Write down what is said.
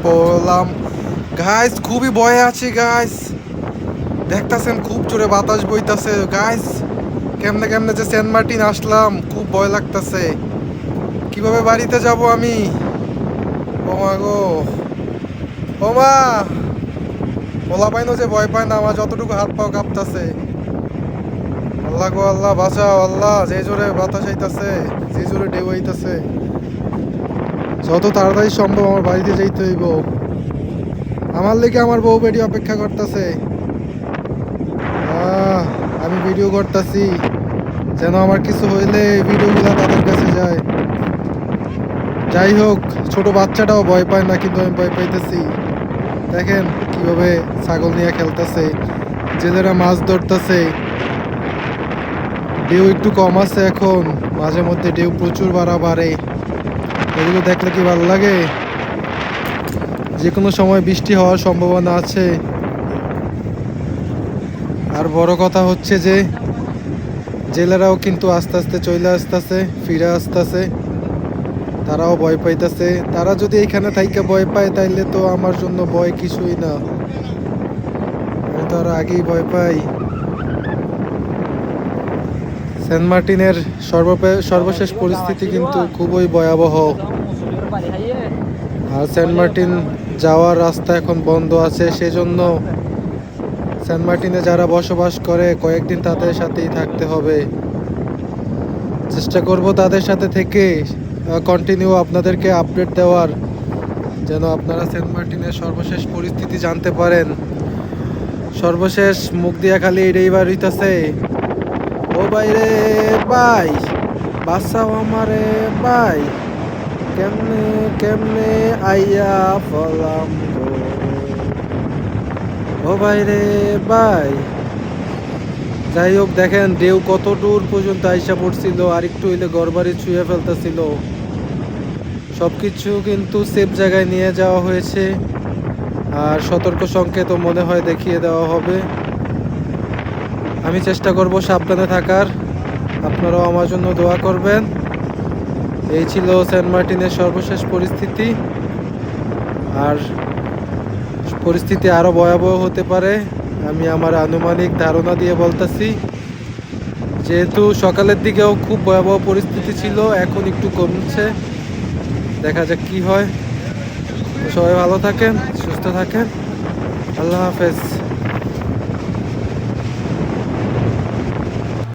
পড়লাম। গাইস খুবই ভয়ে আছি গাইস, দেখতাছেন খুব জোরে বাতাস বইতাছে গাইস। কেমনে কেমনে যে সেন্ট মার্টিন আসলাম, খুব ভয় লাগতাছে। কিভাবে বাড়িতে যাব আমি? ও মা গো, ও মা। পোলা পাইনো যে ভয় পায় না, আমার যতটুকু হাত পাও কাঁপতাছে। আল্লাহ গো আল্লাহ, বাঁচাও আল্লাহ। যে জোরে বাতাস আইতাছে, যে জোরে ঢেউ আইতাছে, যত তাড়াতাড়ি সম্ভব আমার বাড়িতে যাইতে হইব। আমার লেগে আমার বউ বেটি অপেক্ষা করতেছে। আমি ভিডিও করতেছি, যেন আমার কিছু হইলে ভিডিওগুলো তাদের কাছে যায়। যাই হোক, ছোট বাচ্চাটাও ভয় পায় না, কিন্তু আমি ভয় পাইতেছি। দেখেন কিভাবে ছাগল নিয়ে খেলতেছে, জেলেরা মাছ ধরতেছে। ঢেউ একটু কম আছে এখন, মাঝে মধ্যে ঢেউ প্রচুর বাড়ে। এগুলো দেখলে কি ভালো লাগে? যে কোনো সময় বৃষ্টি হওয়ার সম্ভাবনা আছে। আর বড় কথা হচ্ছে যে জেলেরাও কিন্তু আস্তে আস্তে চলে আসতেছে, ফিরে আসতেছে। তারাও ভয় পাইতেছে। তারা যদি এইখানে থাইকে ভয় পায়, তাইলে তো আমার জন্য ভয় কিছুই না। আমি তো আরো আগেই ভয় পাই। সেন্ট মার্টিনের সর্বশেষ পরিস্থিতি কিন্তু খুবই ভয়াবহ। আর সেন্ট মার্টিন যাওয়ার রাস্তা এখন বন্ধ আছে, সেজন্য সেন্ট মার্টিনে যারা বসবাস করে কয়েকদিন তাদের সাথেই থাকতে হবে। চেষ্টা করব তাদের সাথে থেকে কন্টিনিউ আপনাদেরকে আপডেট দেওয়ার, যেন আপনারা সেন্ট মার্টিনের সর্বশেষ পরিস্থিতি জানতে পারেন। সর্বশেষ মুখ দিয়া খালি এটাই বার হইতাছে, ও বাইরে ভাই, বাসাও আমারে ভাই, কেমনে কেমনে আইয়া ফলাম গো, ও বাইরে ভাই। যাই হোক, দেখেন ঢেউ কত দূর পর্যন্ত আইসা পড়ছিল, আর একটু হইলে ঘরবাড়ি ছুঁয়ে ফেলতেছিল। সবকিছু কিন্তু সেফ জায়গায় নিয়ে যাওয়া হয়েছে, আর সতর্ক সংকেতও মনে হয় দেখিয়ে দেওয়া হবে। আমি চেষ্টা করব সাবধানে থাকার, আপনারাও আমার জন্য দোয়া করবেন। এই ছিল সেন্ট মার্টিনের সর্বশেষ পরিস্থিতি। আর পরিস্থিতি আরও ভয়াবহ হতে পারে, আমি আমার আনুমানিক ধারণা দিয়ে বলতেছি। যেহেতু সকালের দিকেও খুব ভয়াবহ পরিস্থিতি ছিল, এখন একটু কমছে। দেখা যাক কি হয়। সবাই ভালো থাকেন, সুস্থ থাকেন। আল্লাহ হাফেজ।